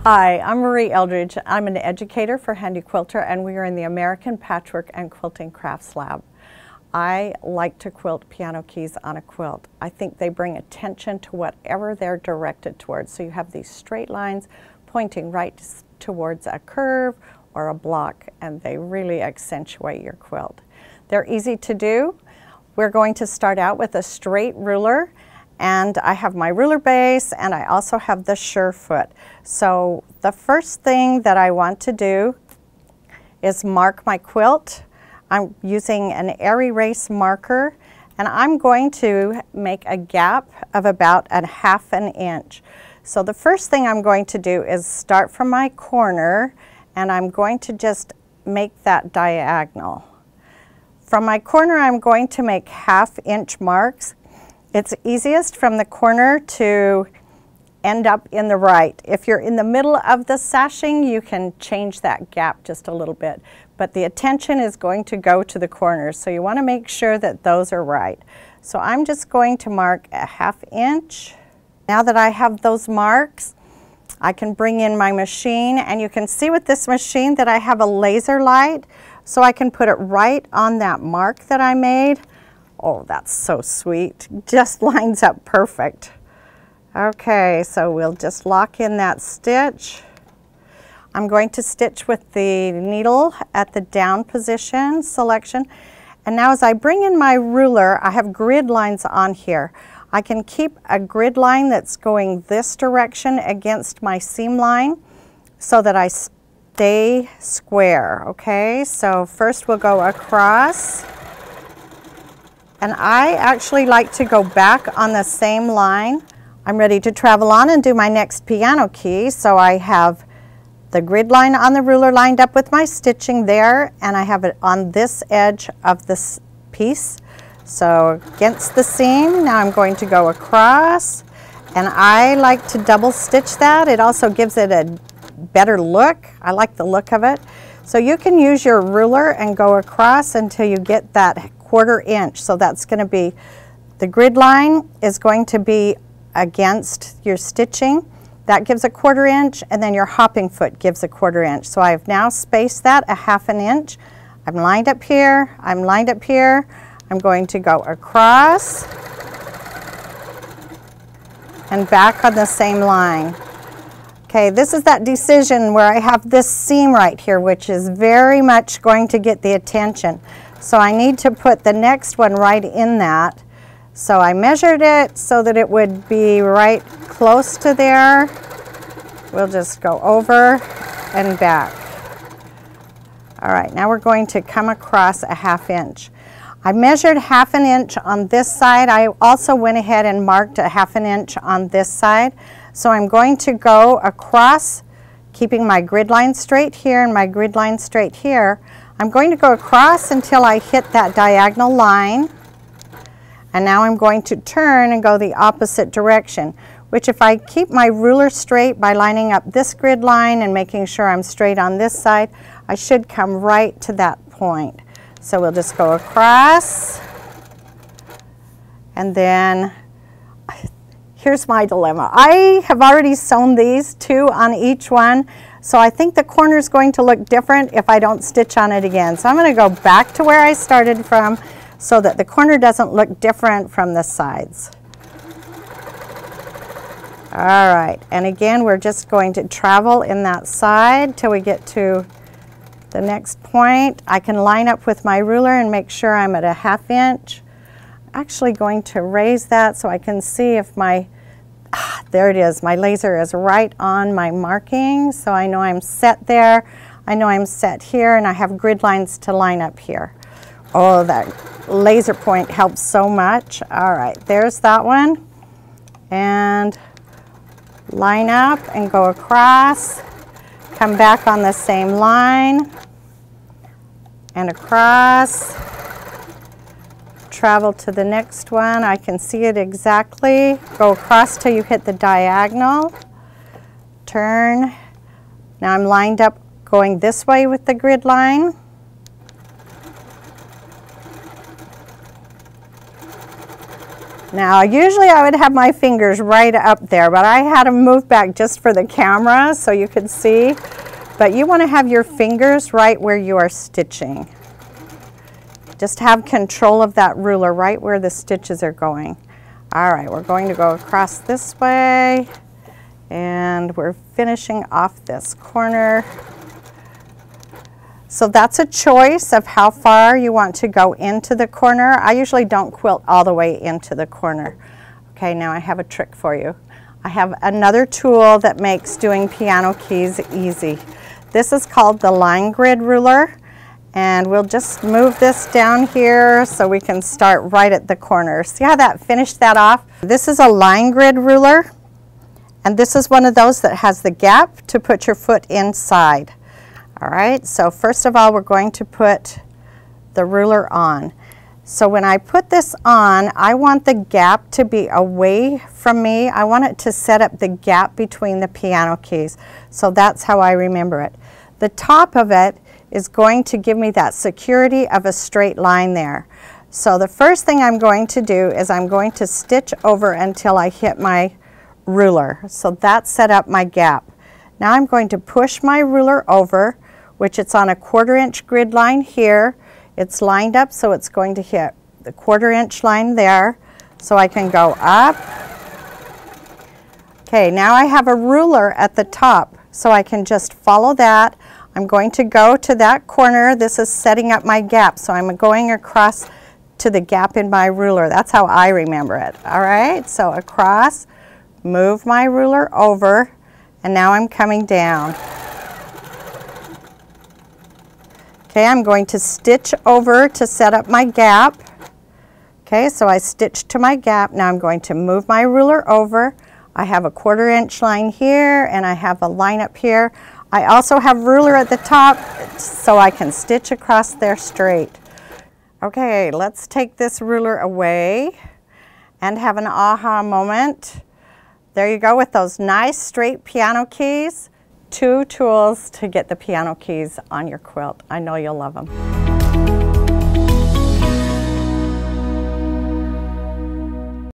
Hi, I'm Marie Eldredge. I'm an educator for Handi Quilter, and we are in the American Patchwork and Quilting Crafts Lab. I like to quilt piano keys on a quilt. I think they bring attention to whatever they're directed towards. So you have these straight lines pointing right towards a curve or a block, and they really accentuate your quilt. They're easy to do. We're going to start out with a straight ruler, and I have my ruler base, and I also have the Surefoot. So the first thing that I want to do is mark my quilt. I'm using an air erase marker, and I'm going to make a gap of about a ½ inch. So the first thing I'm going to do is start from my corner, and I'm going to just make that diagonal. From my corner, I'm going to make ½ inch marks. It's easiest from the corner to end up in the right. If you're in the middle of the sashing, you can change that gap just a little bit, but the attention is going to go to the corners, so you want to make sure that those are right. So I'm just going to mark a ½ inch. Now that I have those marks, I can bring in my machine, and you can see with this machine that I have a laser light, so I can put it right on that mark that I made. Oh, that's so sweet. Just lines up perfect. Okay, so we'll just lock in that stitch. I'm going to stitch with the needle at the down position selection. And now as I bring in my ruler, I have grid lines on here. I can keep a grid line that's going this direction against my seam line so that I stay square, okay? So first we'll go across. And I actually like to go back on the same line. I'm ready to travel on and do my next piano key. So I have the grid line on the ruler lined up with my stitching there, and I have it on this edge of this piece. So against the seam, now I'm going to go across, and I like to double stitch that. It also gives it a better look. I like the look of it. So you can use your ruler and go across until you get that ½ inch. So that's going to be, the grid line is going to be against your stitching. That gives a ½ inch, and then your hopping foot gives a ½ inch. So I've now spaced that a ½ inch. I'm lined up here, I'm lined up here. I'm going to go across and back on the same line. Okay, this is that decision where I have this seam right here, which is very much going to get the attention. So I need to put the next one right in that. So I measured it so that it would be right close to there. We'll just go over and back. All right, now we're going to come across a ½ inch. I measured ½ inch on this side. I also went ahead and marked a ½ inch on this side. So I'm going to go across, keeping my grid line straight here and my grid line straight here. I'm going to go across until I hit that diagonal line, and now I'm going to turn and go the opposite direction, which if I keep my ruler straight by lining up this grid line and making sure I'm straight on this side, I should come right to that point. So we'll just go across, and then here's my dilemma. I have already sewn these 2 on each one. So I think the corner is going to look different if I don't stitch on it again. So I'm going to go back to where I started from so that the corner doesn't look different from the sides. All right, and again, we're just going to travel in that side till we get to the next point. I can line up with my ruler and make sure I'm at a ½ inch. I'm actually going to raise that so I can see if my there it is. My laser is right on my marking, so I know I'm set there. I know I'm set here, and I have grid lines to line up here. Oh, that laser point helps so much. All right, there's that one. And line up and go across. Come back on the same line and across. Travel to the next one. I can see it exactly. Go across till you hit the diagonal. Turn. Now I'm lined up going this way with the grid line. Now, usually I would have my fingers right up there, but I had them move back just for the camera so you could see. But you want to have your fingers right where you are stitching. Just have control of that ruler right where the stitches are going. All right, we're going to go across this way, and we're finishing off this corner. So that's a choice of how far you want to go into the corner. I usually don't quilt all the way into the corner. Okay, now I have a trick for you. I have another tool that makes doing piano keys easy. This is called the line grid ruler, and we'll just move this down here so we can start right at the corner. See how that finished that off? This is a line grid ruler, and this is one of those that has the gap to put your foot inside. All right, so first of all, we're going to put the ruler on. So when I put this on, I want the gap to be away from me. I want it to set up the gap between the piano keys. So that's how I remember it. The top of it is going to give me that security of a straight line there. So the first thing I'm going to do is I'm going to stitch over until I hit my ruler. So that set up my gap. Now I'm going to push my ruler over, which it's on a 1/4 inch grid line here. It's lined up, so it's going to hit the 1/4 inch line there. So I can go up. Okay, now I have a ruler at the top, so I can just follow that. I'm going to go to that corner. This is setting up my gap, so I'm going across to the gap in my ruler. That's how I remember it. All right, so across, move my ruler over, and now I'm coming down. Okay, I'm going to stitch over to set up my gap. Okay, so I stitched to my gap. Now I'm going to move my ruler over. I have a 1/4 inch line here, and I have a line up here. I also have ruler at the top, so I can stitch across there straight. Okay, let's take this ruler away and have an aha moment. There you go with those nice straight piano keys. 2 tools to get the piano keys on your quilt. I know you'll love them.